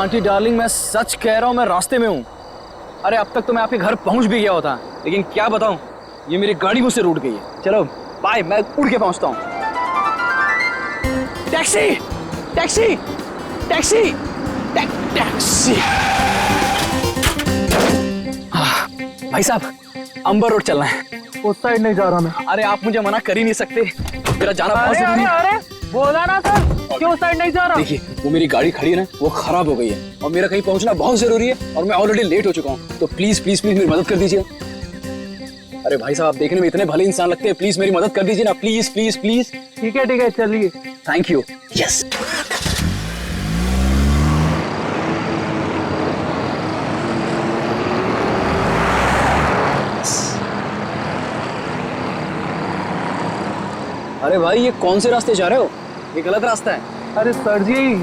Aunty darling, मैं सच कह रहा हूँ, मैं रास्ते में हूँ। अरे अब तक तो मैं आपके घर पहुँच भी गया होता, लेकिन क्या बताऊँ, ये मेरी गाड़ी मुझसे रूठ गई है। चलो बाय, मैं उड़ के पहुँचता हूँ। Taxi taxi taxi taxi. भाई साहब, अंबर रोड चलना है। उस साइड नहीं जा रहा मैं। अरे आप मुझे मना कर ही नहीं सकते, मेरा जाना बहुत जरूरी है। अरे बोला ना सर, क्यों साइड नहीं जा रहा? देखिए, वो मेरी गाड़ी खड़ी है ना, वो खराब हो गई है और मेरा कहीं पहुंचना बहुत जरूरी है और मैं ऑलरेडी लेट हो चुका हूँ। तो प्लीज प्लीज प्लीज मेरी मदद कर दीजिए। अरे भाई साहब, आप देखने में इतने भले इंसान लगते हैं, प्लीज मेरी मदद कर दीजिए ना, प्लीज प्लीज प्लीज। ठीक है चलिए। Thank you. यस। अरे भाई, ये कौन से रास्ते जा रहे हो? ये गलत रास्ता है। अरे सर जी,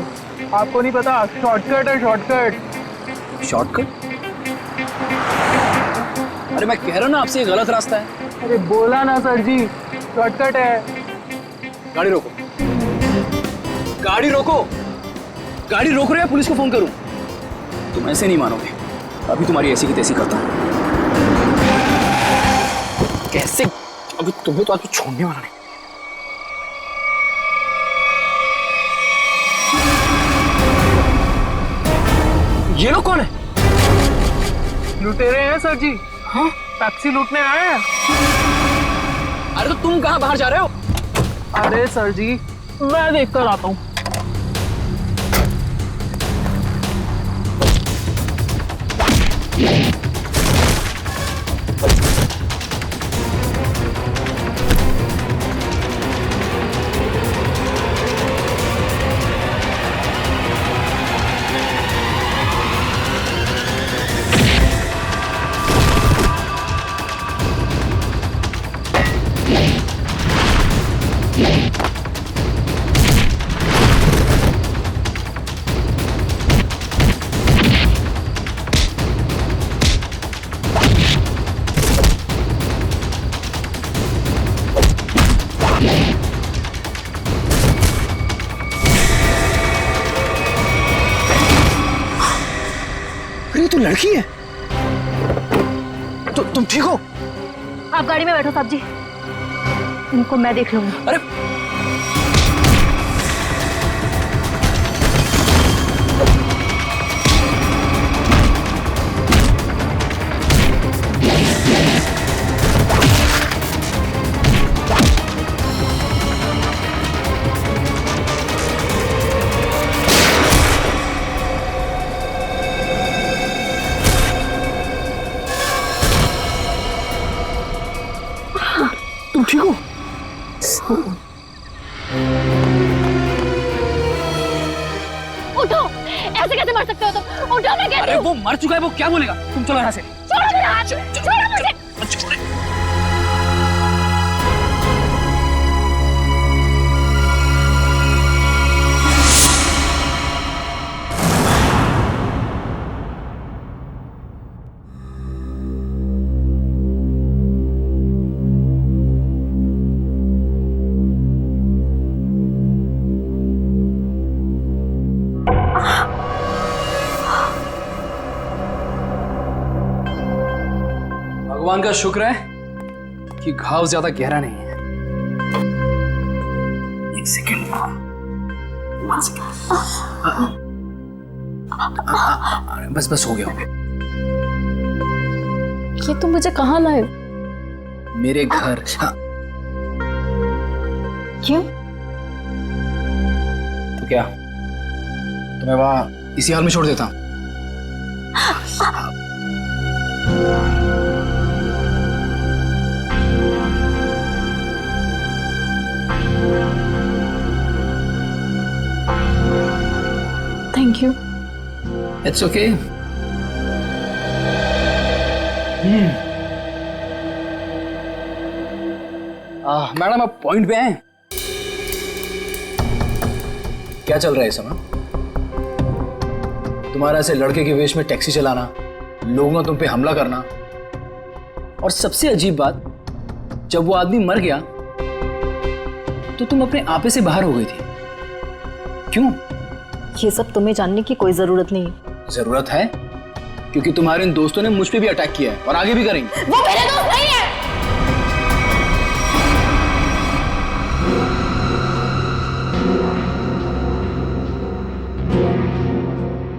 आपको नहीं पता, शॉर्टकट है शॉर्टकट। शॉर्टकट? अरे मैं कह रहा हूँ ना आपसे, ये गलत रास्ता है। अरे बोला ना सर जी, शॉर्टकट है। गाड़ी रोको, गाड़ी रोको, गाड़ी रोक रहे हैं, पुलिस को फोन करूं? तुम ऐसे नहीं मानोगे, अभी तुम्हारी ऐसी की तैसी करता हूं। कैसे? अभी तुम्हें तो आज छोड़ने वाला नहीं। ये लोग कौन है? लुटेरे हैं सर जी। हाँ? टैक्सी लूटने आए हैं। अरे तो तुम कहाँ बाहर जा रहे हो? अरे सर जी, मैं देख कर आता हूँ। अरे तू लड़की है? तुम ठीक हो? आप गाड़ी में बैठो साहब जी, इनको मैं देख लूंगी। अरे तुम ठीक हो? उठो, ऐसे कैसे मर सकते हो तुम? उठो, मैं कहती अरे हूँ। वो मर चुका है, वो क्या बोलेगा? तुम चलो यहाँ से। छोड़ो मेरा हाथ, छोड़ो मुझे। भगवान का शुक्र है कि घाव ज्यादा गहरा नहीं है। एक सेकंड, बस बस हो गया। ये तुम मुझे कहाँ लाए? मेरे घर। क्यों? तो क्या तुम्हें वहां इसी हाल में छोड़ देता? Thank you. It's okay. Madam, आप पॉइंट पे हैं? क्या चल रहा है इस समय? तुम्हारा ऐसे लड़के के वेश में टैक्सी चलाना, लोगों ने तुम पे हमला करना, और सबसे अजीब बात, जब वो आदमी मर गया तो तुम अपने आपे से बाहर हो गई थी। क्यों? ये सब तुम्हें जानने की कोई जरूरत नहीं है। जरूरत है, क्योंकि तुम्हारे इन दोस्तों ने मुझ पे भी अटैक किया है और आगे भी करेंगे। वो मेरे दोस्त नहीं है।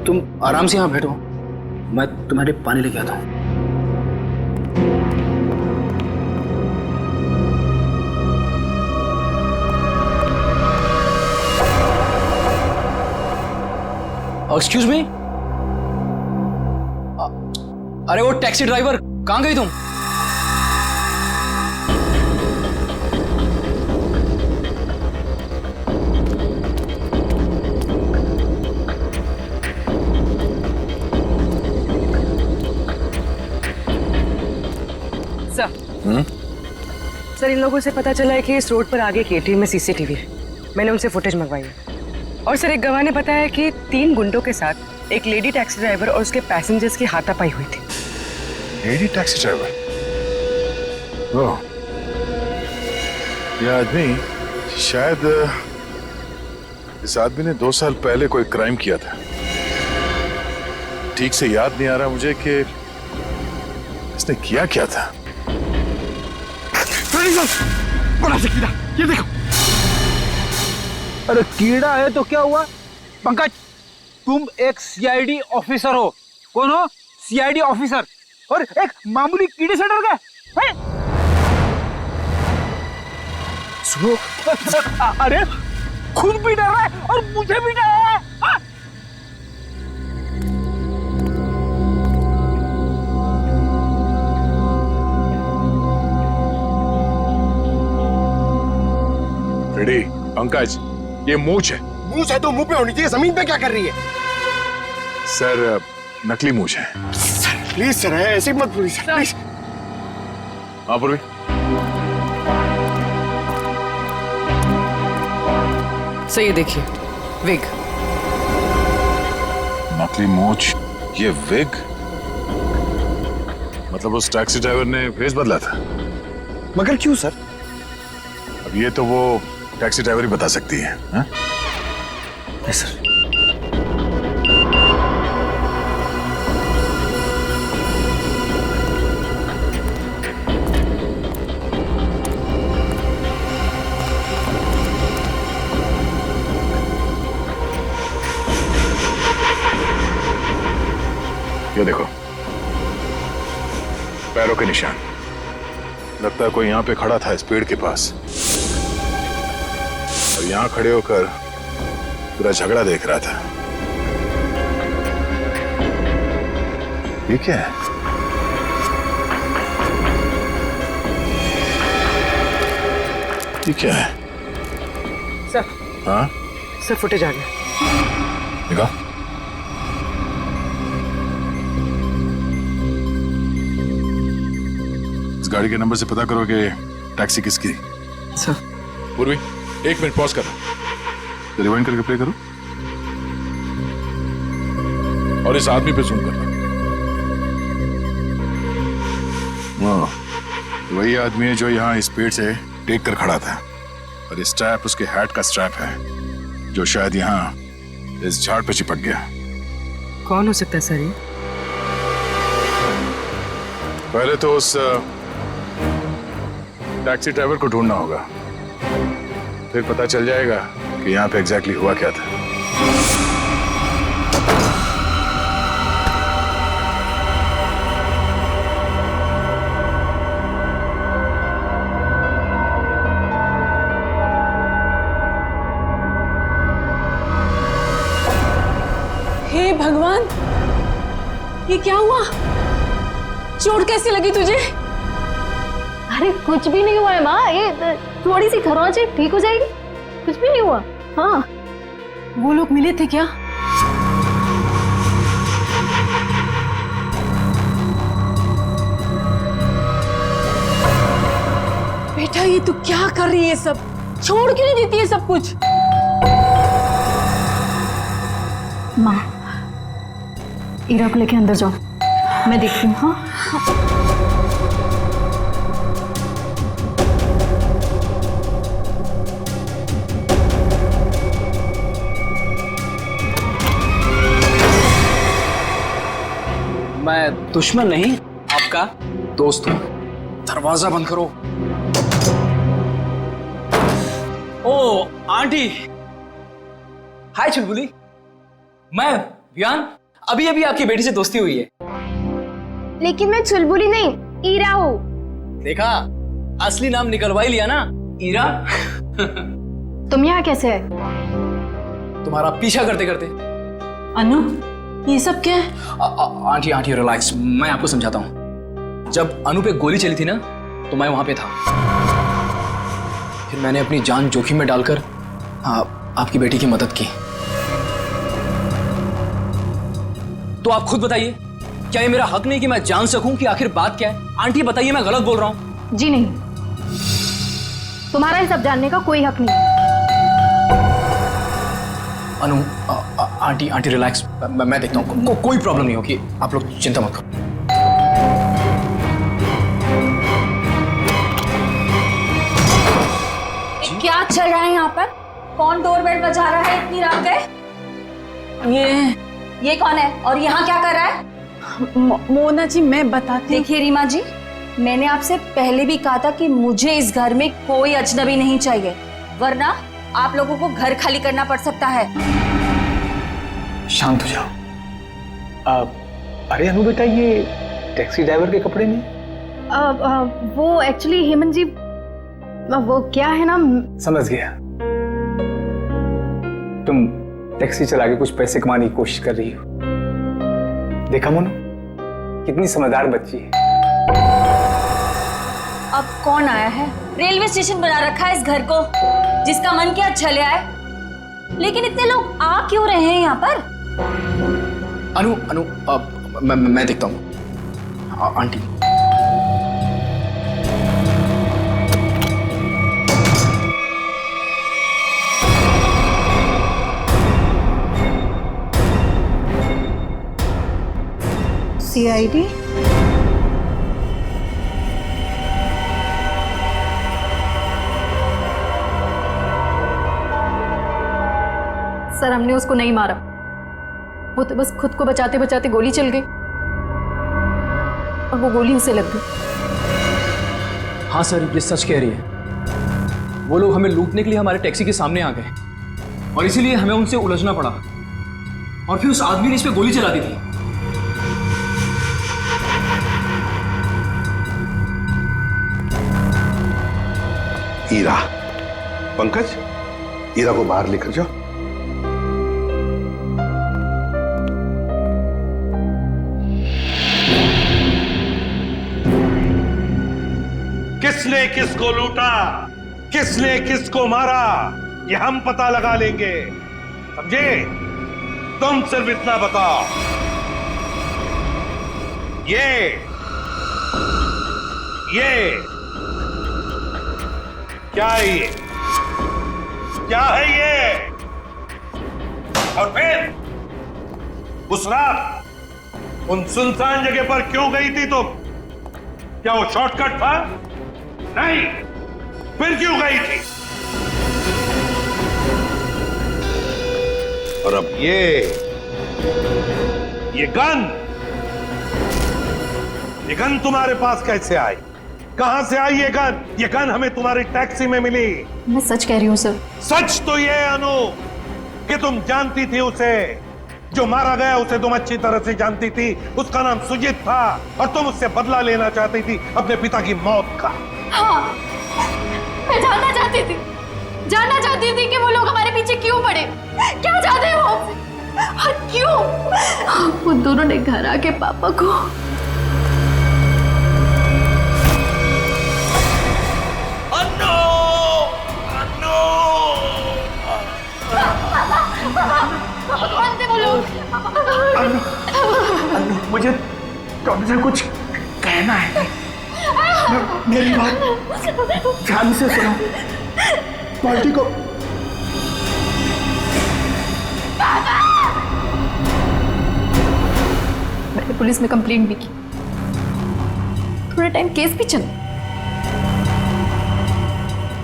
तुम आराम से यहाँ बैठो, मैं तुम्हारे पानी लेके आता हूँ। एक्सक्यूज मी, अरे वो टैक्सी ड्राइवर, कहाँ गई तुम? सर, इन लोगों से पता चला है कि इस रोड पर आगे एक एटीएम में सीसीटीवी है। मैंने उनसे फुटेज मंगवाई है। और सर, एक गवाह ने बताया कि 3 गुंडों के साथ एक लेडी टैक्सी ड्राइवर और उसके पैसेंजर्स की हाथापाई हुई थी। Lady taxi driver? ओह, ये आदमी शायद इस आदमी ने 2 साल पहले कोई क्राइम किया था। ठीक से याद नहीं आ रहा मुझे कि इसने किया क्या था। बड़ा सा कीड़ा, ये देखो। अरे कीड़ा है तो क्या हुआ? पंकज, तुम एक सीआईडी ऑफिसर हो। कौन हो? सीआईडी ऑफिसर, और एक मामूली कीड़े से डर गए? सुनो, अरे खुद भी डर रहा है और मुझे भी डर रहा है। हाँ? रेडी पंकज, ये मूंछ है। मूंछ है तो मुंह पे होनी चाहिए, जमीन पे क्या कर रही है? सर, नकली मूंछ है। प्लीज सर, ऐसे मत बोलिए सर, प्लीज। हाँ पूर्वी, सर ये देखिए, विग। नकली मूंछ, ये विग? मतलब उस टैक्सी ड्राइवर ने फेस बदला था? मगर क्यों सर? अब ये तो वो टैक्सी ड्राइवर ही बता सकती है। हाँ? Yes sir. ये देखो, पैरों के निशान। लगता है कोई यहाँ पे खड़ा था इस पेड़ के पास, और यहाँ खड़े होकर पूरा झगड़ा देख रहा था। ये क्या है? ये क्या है? सर, हाँ, सर फुटेज आ गया। देखा? इस गाड़ी के नंबर से पता करो कि टैक्सी किसकी। सर, पूर्वी, 1 मिनट पॉज कर, रिवाइंड करके प्ले करो और इस आदमी पे जूम करना। हाँ, वही आदमी है जो यहाँ इस पेड़ से टेक कर खड़ा था, और इस स्ट्रैप उसके हैट का स्ट्रैप है जो शायद यहाँ इस झाड़ पे चिपक गया। कौन हो सकता है सर ये? पहले तो उस टैक्सी ड्राइवर को ढूंढना होगा, फिर पता चल जाएगा कि यहाँ पे एग्जैक्टली हुआ क्या था। हे भगवान, ये क्या हुआ? चोट कैसे लगी तुझे? अरे कुछ भी नहीं हुआ है माँ, ये थोड़ी सी खरोंच है, ठीक हो जाएगी। कुछ भी नहीं हुआ। हाँ, वो लोग मिले थे क्या? बेटा, ये तू क्या कर रही है? सब छोड़ क्यों नहीं देती है सब कुछ? माँ, ईरा को लेके अंदर जाओ, मैं देखती हूँ। हाँ, मैं दुश्मन नहीं, आपका दोस्त हूँ। दरवाजा बंद करो। ओ आंटी, हाय चुलबुली। मैं वियान, अभी अभी आपकी बेटी से दोस्ती हुई है। लेकिन मैं चुलबुली नहीं, ईरा हूँ। देखा, असली नाम निकलवा ही लिया ना, ईरा। तुम यहाँ कैसे है? तुम्हारा पीछा करते करते। अनु, ये सब क्या है? आंटी आंटी रिलैक्स, मैं आपको समझाता हूँ। जब अनु पे गोली चली थी ना, तो मैं वहां पे था। फिर मैंने अपनी जान जोखिम में डालकर आपकी बेटी की मदद की। तो आप खुद बताइए, क्या ये मेरा हक नहीं कि मैं जान सकूं कि आखिर बात क्या है? आंटी बताइए, मैं गलत बोल रहा हूं? जी नहीं, तुम्हारा ये सब जानने का कोई हक नहीं। अनु, आंटी आंटी रिलैक्स, मैं देखता हूँ। कोई प्रॉब्लम नहीं होगी, आप लोग चिंता मत करो। क्या चल रहा है यहाँ पर? कौन डोरबेल बजा रहा है इतनी रात गए? ये कौन है और यहाँ क्या कर रहा है? मोना जी, मैं बताती हूँ। देखिए रीमा जी, मैंने आपसे पहले भी कहा था कि मुझे इस घर में कोई अजनबी नहीं चाहिए, वरना आप लोगों को घर खाली करना पड़ सकता है। शांत हो जाओ। अरे अनु बेटा, ये टैक्सी ड्राइवर के कपड़े में? वो एक्चुअली हेमंत जी, वो क्या है ना। समझ गया, तुम टैक्सी चला के कुछ पैसे कमाने की कोशिश कर रही हो। देखा मोनू, कितनी समझदार बच्ची है। अब कौन आया है? रेलवे स्टेशन बना रखा है इस घर को, जिसका मन किया चले आए। लेकिन इतने लोग आ क्यों रहे हैं यहाँ पर? अनु अनु, मैं देखता हूँ। Aunty, CID? सर, हमने उसको नहीं मारा, वो तो बस खुद को बचाते बचाते गोली चल गई और वो गोली उसे लग गई। हाँ सर, ये सच कह रही है। वो लोग हमें लूटने के लिए हमारे टैक्सी के सामने आ गए और इसीलिए हमें उनसे उलझना पड़ा, और फिर उस आदमी ने इस पे गोली चला दी थी। ईरा, पंकज, ईरा को बाहर लेकर जाओ। किसने किसको लूटा, किसने किसको मारा, ये हम पता लगा लेंगे, समझे? तुम सिर्फ इतना बताओ, ये क्या है? ये क्या है ये? और फिर उस रात उन सुनसान जगह पर क्यों गई थी तुम? क्या वो शॉर्टकट था? नहीं, फिर क्यों गई थी? और अब ये गन तुम्हारे पास कैसे आई? कहां से आई ये गन? ये गन हमें तुम्हारी टैक्सी में मिली। मैं सच कह रही हूँ सर। सच तो ये अनु कि तुम जानती थी उसे, जो मारा गया उसे तुम अच्छी तरह से जानती थी। उसका नाम सुजीत था और तुम उससे बदला लेना चाहती थी अपने पिता की मौत का। हाँ, मैं जानना चाहती थी कि वो लोग हमारे पीछे क्यों पड़े, क्या चाहते हैं वो हमसे, और क्यों वो दोनों ने घर आके पापा को। कौन थे वो लोग? मुझे तुमसे कुछ कहना है। मेरी बात ध्यान से सुनो। पार्टी को मैंने पुलिस में कंप्लेंट भी की, थोड़ा टाइम केस भी चला,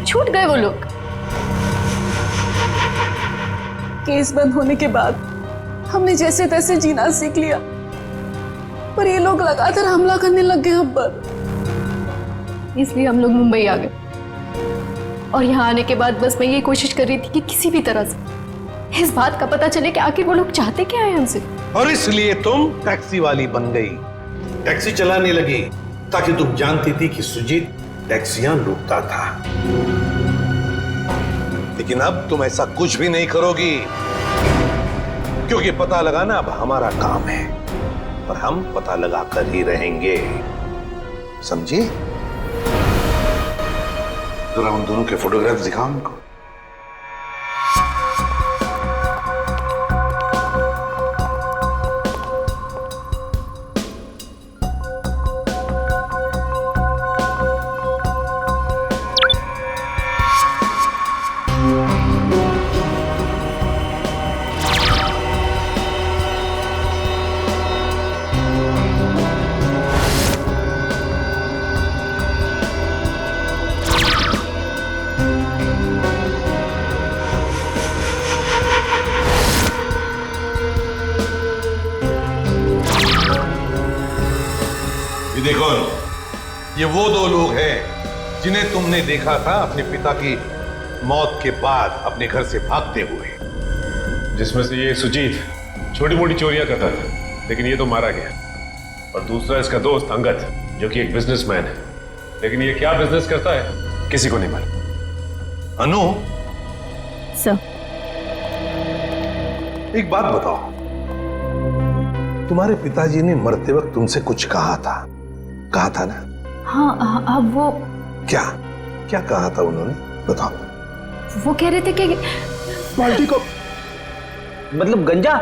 छूट गए वो लोग। केस बंद होने के बाद हमने जैसे तैसे जीना सीख लिया। पर ये लोग लगातार हमला करने लग गए हम पर। इसलिए हम लोग मुंबई आ गए और यहाँ आने के बाद बस मैं ये कोशिश कर रही थी कि किसी भी तरह से इस बात का पता चले कि आखिर वो लोग चाहते क्या है हमसे। और इसलिए तुम टैक्सी वाली बन गई, टैक्सी चलाने लगी, ताकि तुम जानती थी कि सुजीत टैक्सियां लूटता था। लेकिन अब तुम ऐसा कुछ भी नहीं करोगी, क्योंकि पता लगाना अब हमारा काम है और हम पता लगा कर ही रहेंगे, समझी? जरा उन दोनों के फोटोग्राफ दिखाओ उनको। ये देखो, ये वो दो लोग हैं जिन्हें तुमने देखा था अपने पिता की मौत के बाद अपने घर से भागते हुए। जिसमें से ये सुजीत छोटी मोटी चोरियां करता था, लेकिन ये तो मारा गया। और दूसरा इसका दोस्त अंगद, जो कि एक बिजनेसमैन है, लेकिन ये क्या बिजनेस करता है किसी को नहीं मालूम। अनु, सर, एक बात बताओ, तुम्हारे पिताजी ने मरते वक्त तुमसे कुछ कहा था ना? हाँ, वो क्या क्या कहा था उन्होंने, बताओ। वो कह रहे थे कि बाल्टी को मतलब गंजा।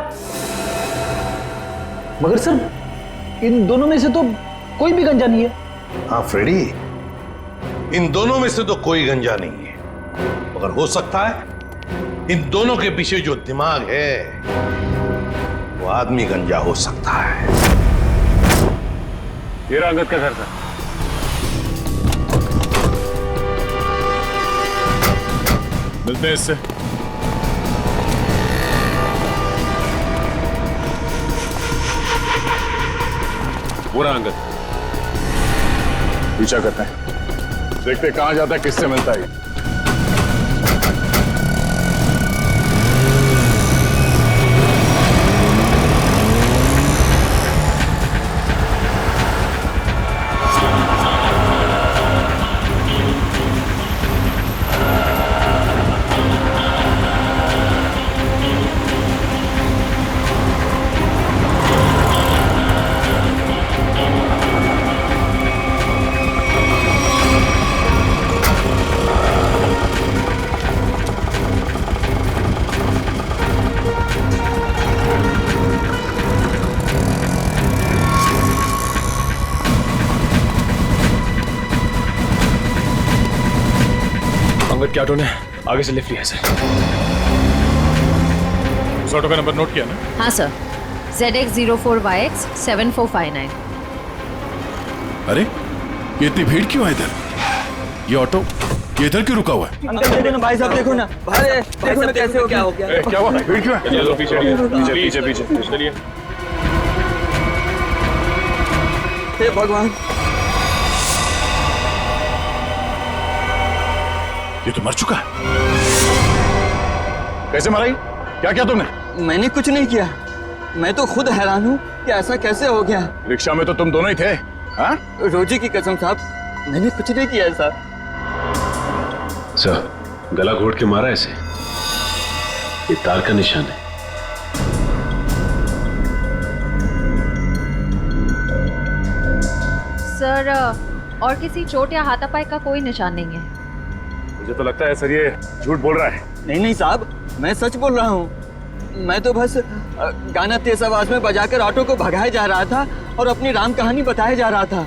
मगर सर, इन दोनों में से तो कोई भी गंजा नहीं है। हाँ फ्रेडी, इन दोनों में से तो कोई गंजा नहीं है, मगर हो सकता है इन दोनों के पीछे जो दिमाग है वो आदमी गंजा हो सकता है। ये रहा अंगद का घर था। मिलते हैं इससे। वो रहा अंगद। पीछा करते हैं, देखते कहां जाता है, किससे मिलता है। अंगद के ऑटो ने आगे से लिफ्ट लिया सर। उस ऑटो का नंबर नोट किया ना? हाँ सर, ZX04YX 7459। अरे ये इतनी भीड़ क्यों है इधर? ये ऑटो ये इधर क्यों रुका हुआ है? अंकल देखो ना, भाई साहब देखो ना, अरे देखो ना कैसे हो गया, हो गया। क्या हुआ? भीड़ क्यों है? चलो पीछे पीछे पीछे पीछे चलिए। हे भगवान, ये तो मर चुका है। कैसे मारा? क्या किया तुमने? मैंने कुछ नहीं किया। मैं तो खुद हैरान हूँ कि ऐसा कैसे हो गया। रिक्शा में तो तुम दोनों ही थे। हाँ? रोजी की कसम साहब, मैंने कुछ नहीं किया साहब। सर, गला घोट के मारा ऐसे, ये तार का निशान है। सर, और किसी चोट या हाथापाई का कोई निशान नहीं है। मुझे तो लगता है सर ये झूठ बोल रहा है। नहीं नहीं साहब, मैं सच बोल रहा हूँ। मैं तो बस गाना तेज आवाज में बजाकर ऑटो को भगाया जा रहा था और अपनी राम कहानी बताया जा रहा था।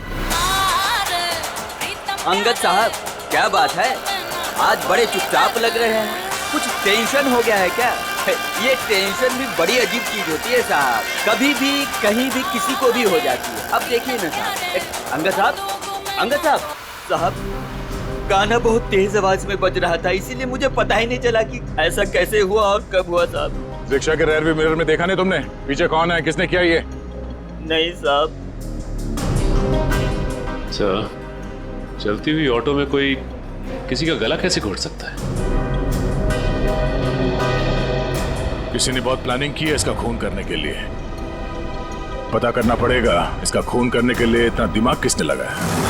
अंगद साहब, क्या बात है, आज बड़े चुपचाप लग रहे हैं। कुछ टेंशन हो गया है क्या? ये टेंशन भी बड़ी अजीब चीज होती है साहब, कभी भी कहीं भी किसी को भी हो जाती है। अब देखिए ना साहब, अंगद साहब साहब गाना बहुत तेज आवाज में बज रहा था, इसीलिए मुझे पता ही नहीं चला कि ऐसा कैसे हुआ और कब हुआ साहब। रिक्शा के रेयर व्यू मिरर में देखा नहीं तुमने? पीछे कौन है, किसने किया ये? नहीं साहब, अच्छा, चलती हुई ऑटो में कोई किसी का गला कैसे घोट सकता है? किसी ने बहुत प्लानिंग की है इसका खून करने के लिए। पता करना पड़ेगा इसका खून करने के लिए इतना दिमाग किसने लगाया।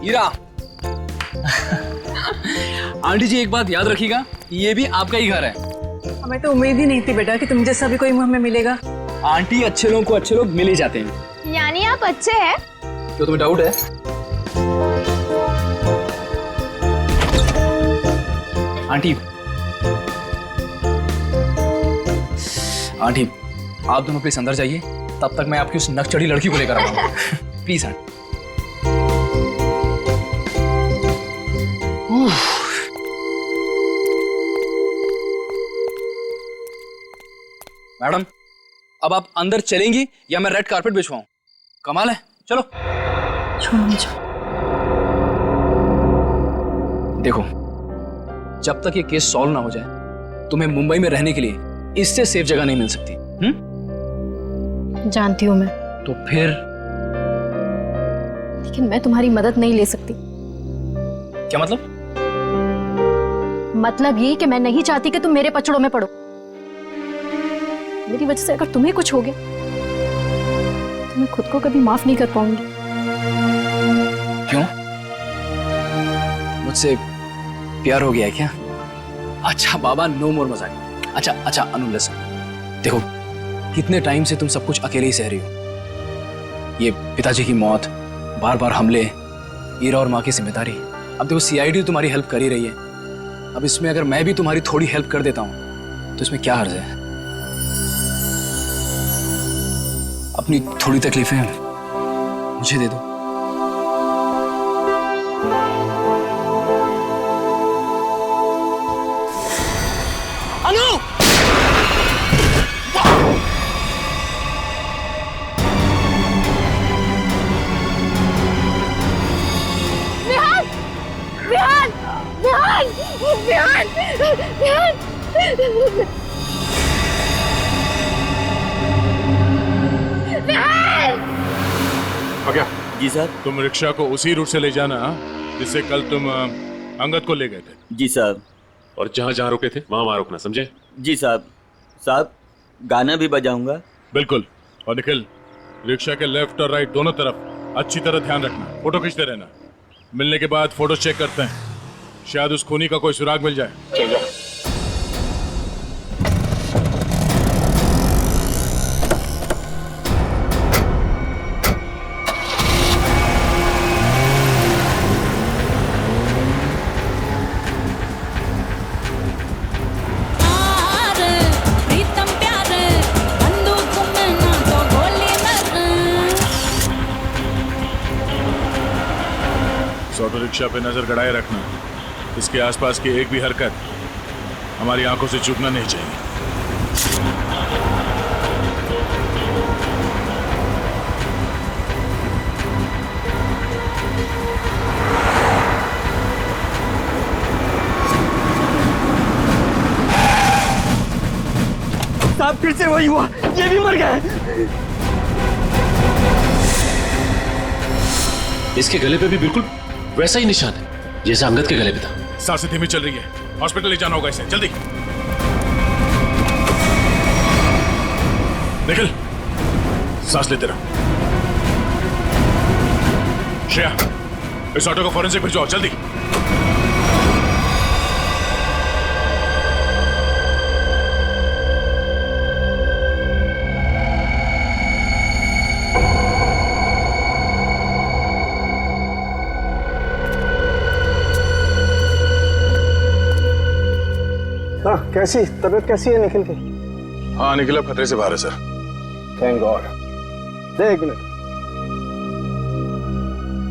हीरा। आंटी जी एक बात याद रखिएगा, ये भी आपका ही घर है। हमें तो उम्मीद ही नहीं थी बेटा कि तुम जैसा भी कोई हमें मिलेगा। आंटी, अच्छे लोगों को अच्छे लोग मिल ही जाते हैं। यानी आप अच्छे हैं? क्यों, तुम्हें डाउट है? आंटी, आंटी आप दोनों प्लीज अंदर जाइए, तब तक मैं आपकी उस नकचढ़ी लड़की को लेकर आता हूँ। Please aunty. मैडम, अब आप अंदर चलेंगी या मैं रेड कारपेट बिछवाऊं? कमाल है, चलो। छोड़ो मुझे। देखो, जब तक ये केस सॉल्व ना हो जाए तुम्हें मुंबई में रहने के लिए इससे सेफ जगह नहीं मिल सकती। जानती हूँ मैं, तो फिर? लेकिन मैं तुम्हारी मदद नहीं ले सकती। क्या मतलब? मतलब ये कि मैं नहीं चाहती कि तुम मेरे पचड़ों में पड़ो। मेरी वजह से अगर तुम्हें कुछ हो गया तो मैं खुद को कभी माफ नहीं कर पाऊंगी। क्यों? मुझसे प्यार हो गया है क्या? अच्छा बाबा, नो मोर मजाक। अच्छा अनु, लिसन। देखो, कितने टाइम से तुम सब कुछ अकेले ही सह रही हो। ये पिताजी की मौत, बार बार हमले, ईरा और माँ की जिम्मेदारी। अब देखो, सीआईडी तुम्हारी हेल्प कर ही रही है। अब इसमें अगर मैं भी तुम्हारी थोड़ी हेल्प कर देता हूँ तो इसमें क्या हर्ज है? अपनी थोड़ी तकलीफें मुझे दे दो। अनु! विहान! विहान! विहान! विहान! विहान! क्या? जी सर। तुम रिक्शा को उसी रूट से ले जाना जिससे कल तुम अंगद को ले गए थे। जी साहब। और जहां जहां रुके थे वहां रुकना, समझे? जी साहब। साहब, गाना भी बजाऊंगा। बिल्कुल। और निखिल, रिक्शा के लेफ्ट और राइट दोनों तरफ अच्छी तरह ध्यान रखना, फोटो खींचते रहना। मिलने के बाद फोटो चेक करते हैं, शायद उस खूनी का कोई सुराग मिल जाए। चलो। ऑटो रिक्शा पे नजर गड़ाए रखना, इसके आसपास की एक भी हरकत हमारी आंखों से चूकना नहीं चाहिए। साहब, फिर से वही हुआ, ये भी मर गया। इसके गले पे भी बिल्कुल वैसा ही निशान है जैसा अंगद के गले पे था। सांसें धीमी चल रही है, हॉस्पिटल ले जाना होगा इसे, जल्दी। निखिल, सांस लेते रहो। श्रेया, इस ऑटो को फॉरेंसिक भिजवाओ, जल्दी। कैसी तबीयत कैसी है निखिल की? हाँ, निखिल अब खतरे से बाहर है सर। Thank God. देख मिनट,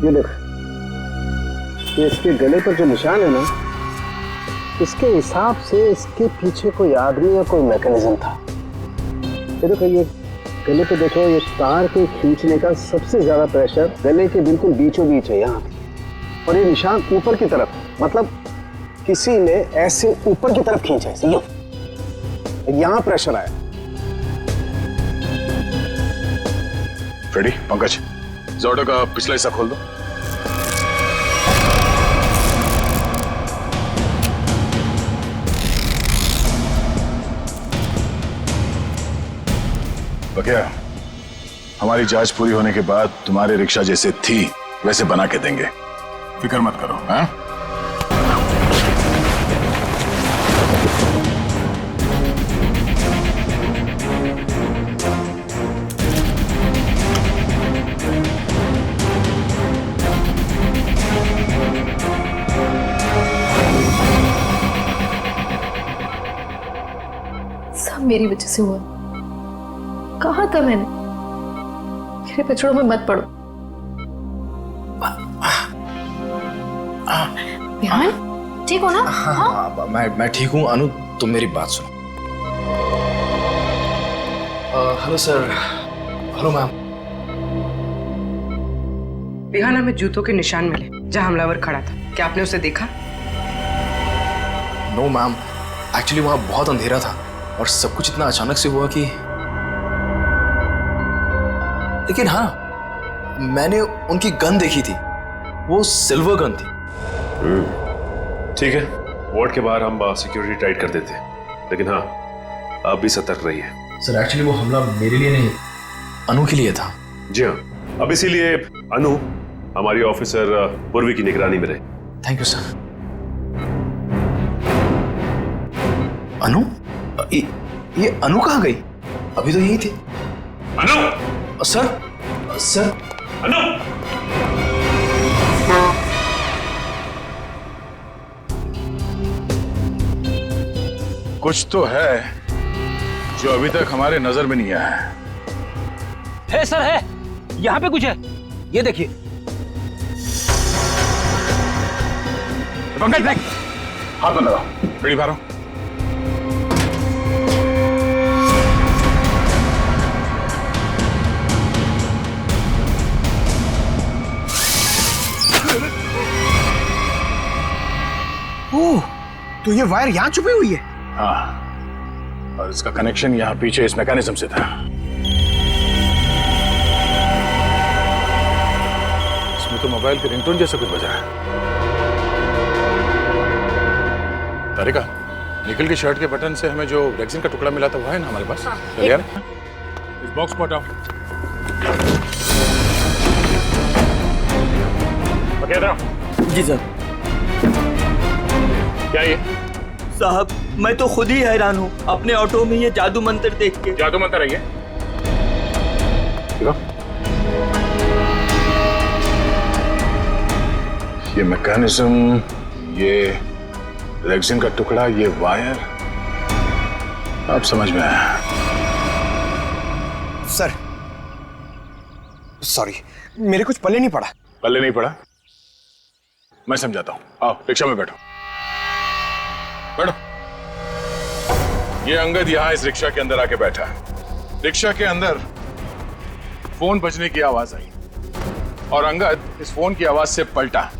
ये देख, ये इसके गले पर जो निशान है ना, इसके हिसाब से इसके पीछे कोई आदमी या कोई मैकेनिज्म था। ये देखो, ये गले पे देखो, ये तार के खींचने का सबसे ज्यादा प्रेशर गले के बिल्कुल बीचों बीच है यहाँ पे। और ये निशान ऊपर की तरफ, मतलब किसी ने ऐसे ऊपर की तरफ खींचा है, यहाँ प्रेशर आया। फ्रेडी, पंकज, जोडो का पिछला हिस्सा खोल दो। क्या हमारी जांच पूरी होने के बाद तुम्हारी रिक्शा जैसे थी वैसे बना के देंगे, फिक्र मत करो। हाँ? सब मेरी वजह से हुआ। कहा था मैंने, मेरे पछड़ों में मत पड़ो। विहान, ठीक हो ना? हाँ, मैं ठीक हूँ। अनु, तुम मेरी बात सुनो। Hello sir. Hello ma'am. Vihaan, हमें जूतों के निशान मिले जहां हमलावर खड़ा था। क्या आपने उसे देखा? नो मैम, एक्चुअली वहां बहुत अंधेरा था और सब कुछ इतना अचानक से हुआ कि, लेकिन हाँ, मैंने उनकी गन देखी थी। वो सिल्वर गन थी। ठीक है, वार्ड के बाहर हम सिक्योरिटी टाइट कर देते हैं, लेकिन हाँ, आप भी सतर्क रहिए। सर, एक्चुअली वो हमला मेरे लिए नहीं, अनु के लिए था। जी हाँ, अब इसीलिए अनु हमारी ऑफिसर पूर्वी की निगरानी में रहे। Thank you sir. अनु? ये अनु कहाँ गई? अभी तो यही थी। अनु! Sir, sir. अनु! कुछ तो है जो अभी तक हमारे नजर में नहीं आया है सर, है यहाँ पे कुछ है, ये देखिए। पंकज, देख, हाथ में लगाओ, बीड़ी मारो। तो ये वायर यहाँ छुपी हुई है? हाँ, और इसका कनेक्शन यहाँ पीछे इस मैकेनिज्म से था। इसमें तो मोबाइल के रिंगटोन जैसा कुछ बजा है। तारिका, निकल की शर्ट के बटन से हमें जो रेक्सिन का टुकड़ा मिला था वो है ना हमारे पास? चल यार, इस बॉक्स को हटाओ। जी सर। क्या ये? साहब, मैं तो खुद ही हैरान हूँ अपने ऑटो में ये जादू मंत्र देख के। जादू मंत्र है ये? ये मैकेनिज्म, ये रेक्सिन का टुकड़ा, ये वायर, अब समझ में आया। सर, सॉरी, मेरे कुछ पल्ले नहीं पड़ा। पल्ले नहीं पड़ा? मैं समझाता हूँ, आओ रिक्शा में बैठो। बैठो। ये अंगद यहाँ इस रिक्शा के अंदर आके बैठा है। रिक्शा के अंदर फोन बजने की आवाज आई और अंगद इस फोन की आवाज से पलटा।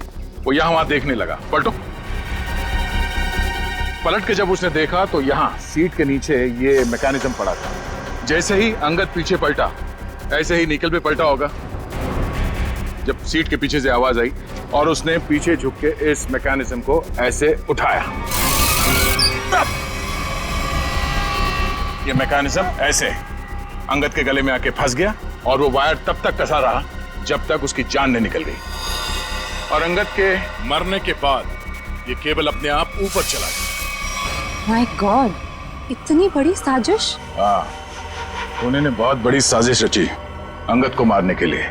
वो यहाँ वहां देखने लगा। पलटो। पलट के जब उसने देखा तो यहाँ सीट के नीचे ये मैकेनिज्म पड़ा था। जैसे ही अंगद पीछे पलटा, ऐसे ही निकल पे पलटा होगा जब सीट के पीछे से आवाज आई और उसने पीछे झुक के इस मैकेनिज्म को ऐसे उठाया। ये मैकेनिज्म ऐसे अंगद के गले में आके फंस गया और वो वायर तब तक कसा रहा जब तक उसकी जान नहीं निकल गई। और अंगद के मरने के बाद ये केबल अपने आप ऊपर चला गया। माय गॉड, इतनी बड़ी साजिश। हाँ, उन्होंने बहुत बड़ी साजिश रची अंगद को मारने के लिए,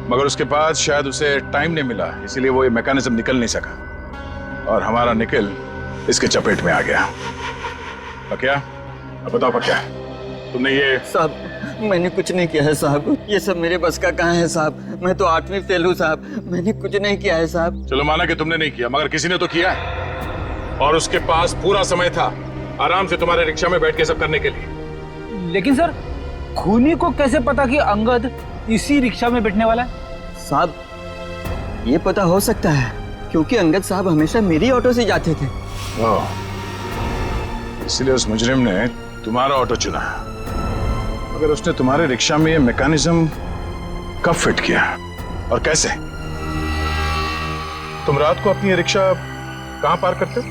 मगर उसके बाद शायद उसे टाइम नहीं मिला, इसीलिए वो ये मैकेनिज्म निकल नहीं सका और हमारा निकल इसके चपेट में आ गया। पक्या, अब बताओ पक्या, तुमने ये? साहब, मैंने कुछ नहीं किया है साहब, ये सब मेरे बस का कहाँ है साहब। मैं तो 8वीं फेल हूँ साहब, मैंने कुछ नहीं किया है साहब। चलो माना कि तुमने नहीं किया, मगर किसी ने तो किया है और उसके पास पूरा समय था आराम से तुम्हारे रिक्शा में बैठ के सब करने के लिए। लेकिन सर, खूनी को कैसे पता कि अंगद इसी रिक्शा में बैठने वाला है? साहब ये पता हो सकता है क्योंकि अंगद साहब हमेशा मेरी ऑटो से जाते थे। इसलिए उस मुजरिम ने तुम्हारा ऑटो चुना। मगर उसने तुम्हारे रिक्शा में ये मैकेनिज्म कब फिट किया और कैसे? तुम रात को अपनी ये रिक्शा कहां पार्क करते हो?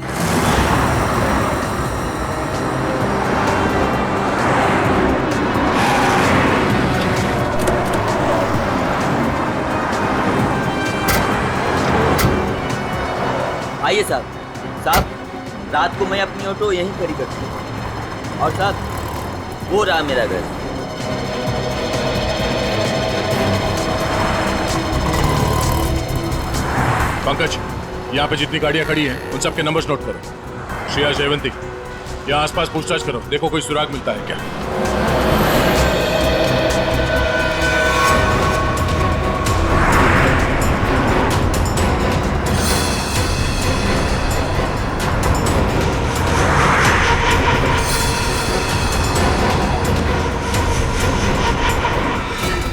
आइए साहब। साहब रात को मैं अपनी ऑटो यहीं खड़ी करती हूँ। और साहब वो रहा मेरा घर। पंकज, यहाँ पे जितनी गाड़ियाँ खड़ी हैं उन सबके नंबर्स नोट करो। श्रेया जयवंती, यहाँ आसपास पूछताछ करो, देखो कोई सुराग मिलता है क्या।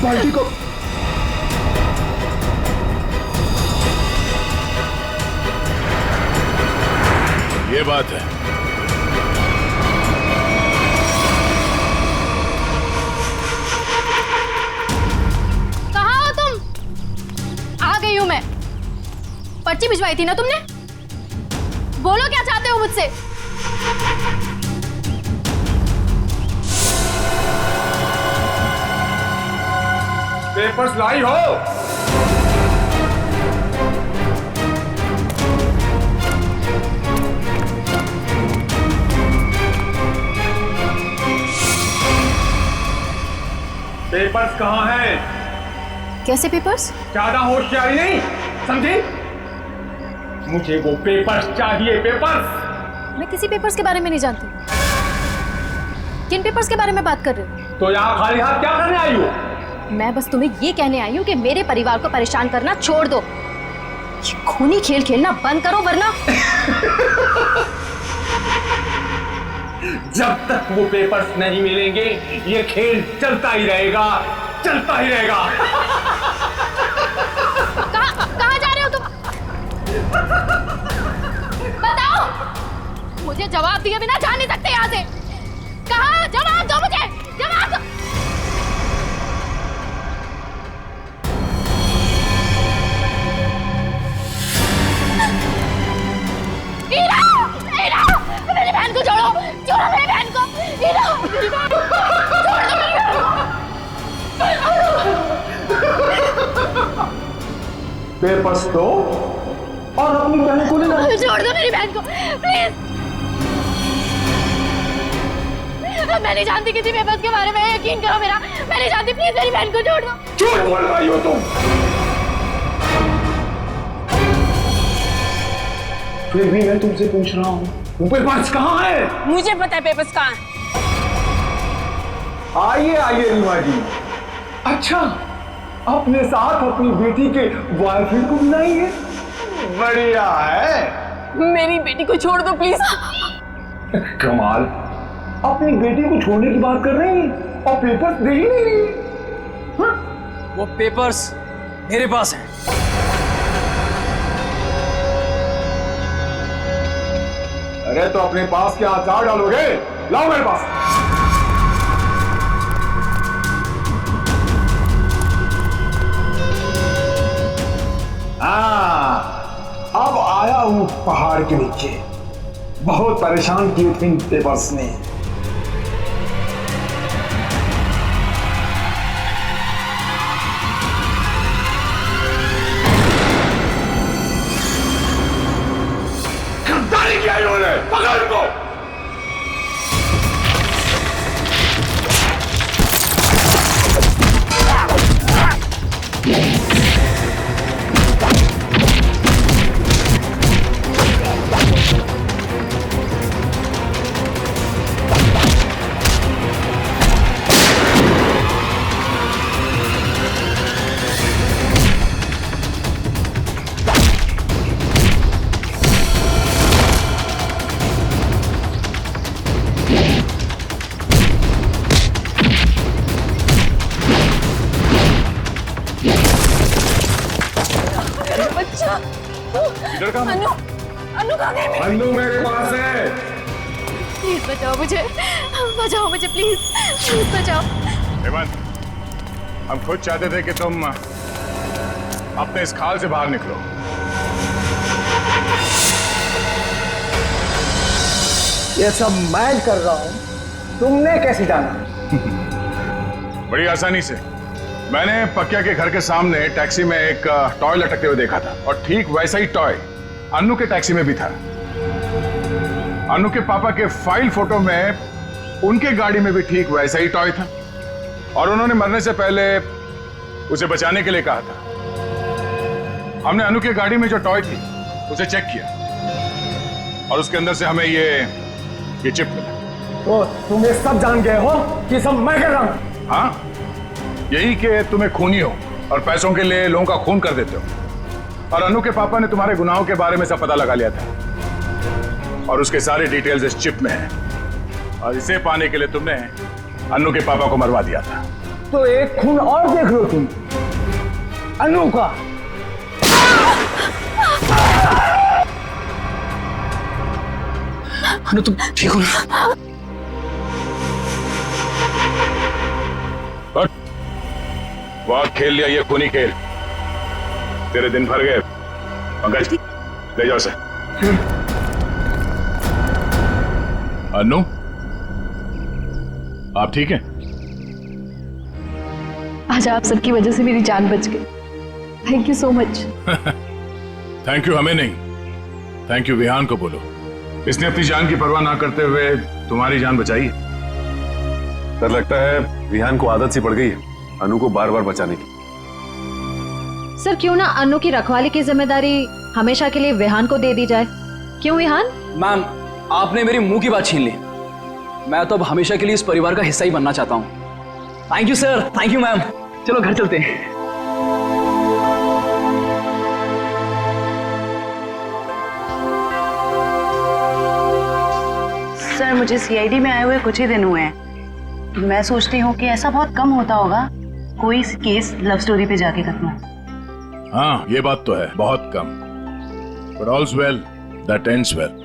बाल्टी को ये बात है। कहाँ हो तुम? आ गई हूं मैं। पर्ची भिजवाई थी ना तुमने? बोलो क्या चाहते हो मुझसे? पेपर्स लाई हो? पेपर्स कहाँ हैं? कैसे पेपर्स? ज्यादा होशियारी नहीं, समझे? मुझे वो पेपर्स चाहिए, पेपर्स। मैं किसी पेपर्स के बारे में नहीं जानती। किन पेपर्स के बारे में बात कर रहे हो? तो यहाँ खाली हाथ क्या करने आई हो? मैं बस तुम्हें ये कहने आई हूँ कि मेरे परिवार को परेशान करना छोड़ दो। ये खूनी खेल खेलना बंद करो वरना जब तक वो पेपर्स नहीं मिलेंगे ये खेल चलता ही रहेगा, चलता ही रहेगा। कहाँ जा रहे हो तुम? बताओ, मुझे जवाब दिए बिना जा नहीं सकते यहाँ से। कहाँ? जवाब दो मुझे, जवाब दो। मेरी बहन को छोड़ो, छोड़ो मेरी बहन को। मेरी बहन, छोड़ दो मेरी बहन को। पेपर्स दो और अपनी बहन को ले लो। छोड़ दो मेरी बहन को प्लीज। मैं नहीं जानती किसी पेपर्स के बारे में, यकीन करो मेरा। मैं नहीं जानती, प्लीज मेरी बहन को छोड़ दो। झूठ बोल रही हो तुम। फिर भी मैं तुमसे पूछ रहा हूँ, पेपर्स कहाँ है? मुझे पता है पेपर्स कहाँ है। आइए आइए रीमा जी। अच्छा, अपने साथ अपनी बेटी के बॉयफ्रेंड को बुलाइए। बढ़िया है। मेरी बेटी को छोड़ दो प्लीज। कमाल, अपनी बेटी को छोड़ने की बात कर रही हैं और पेपर्स दे ही नहीं रही। वो पेपर्स मेरे पास हैं। अरे तो अपने पास क्या अचार डालोगे? लाओ मेरे पास। अब आया हूं पहाड़ के नीचे। बहुत परेशान किए थे इन पेपर्स ने। गद्दारी किया इन्होंने, पकड़ इनको। लड़का अनु कहाँ गए? अन्नू मेरे पास है। प्लीज बचाओ मुझे प्लीज बचाओ। हेमंत, हम खुद चाहते थे कि तुम अपने इस खाल से बाहर निकलो। ये सब मैं कर रहा हूं, तुमने कैसे जाना? बड़ी आसानी से। मैंने पक्या के घर के सामने टैक्सी में एक टॉय लटकते हुए देखा था और ठीक वैसा ही टॉय अन्नू के टैक्सी में भी था। अन्नू के पापा के फाइल फोटो में उनके गाड़ी में भी ठीक वैसा ही टॉय था और उन्होंने मरने से पहले उसे बचाने के लिए कहा था। हमने अन्नू की गाड़ी में जो टॉय थी उसे चेक किया और उसके अंदर से हमें ये चिप मिला। तो तुम ये सब जान गए हो कि सब मैं कर रहा हूं? हाँ, यही कि तुम्हें खूनी हो और पैसों के लिए लोगों का खून कर देते हो। और अनु के पापा ने तुम्हारे गुनाहों के बारे में सब पता लगा लिया था और उसके सारे डिटेल्स इस चिप में हैं और इसे पाने के लिए तुमने अनु के पापा को मरवा दिया था। तो एक खून और देख लो तुम, अनु का। अनु तुम ठीक हो ना? बहुत खेल लिया ये खूनी खेल, तेरे दिन भर गए। पंकज, ले जाओ उसे। अनु, आप ठीक हैं? आज आप सबकी वजह से मेरी जान बच गई। Thank you so much. Thank you हमें नहीं, थैंक यू विहान को बोलो। इसने अपनी जान की परवाह ना करते हुए तुम्हारी जान बचाई। डर लगता है विहान को आदत सी पड़ गई है अनु को बार बार बचाने की। सर क्यों ना अनु की रखवाली की जिम्मेदारी हमेशा के लिए विहान को दे दी जाए? क्यों विहान? मैम, आपने मेरी मुंह की बात छीन ली। मैं तो अब हमेशा के लिए इस परिवार का हिस्सा ही बनना चाहता हूँ। Thank you sir, thank you ma'am. चलो घर चलते हैं। सर मुझे सीआईडी में आए हुए कुछ ही दिन हुए हैं। मैं सोचती हूँ कि ऐसा बहुत कम होता होगा कोई केस लव स्टोरी पे जाके खत्म हो। हाँ, ये बात तो है, बहुत कम। But all's well that ends well.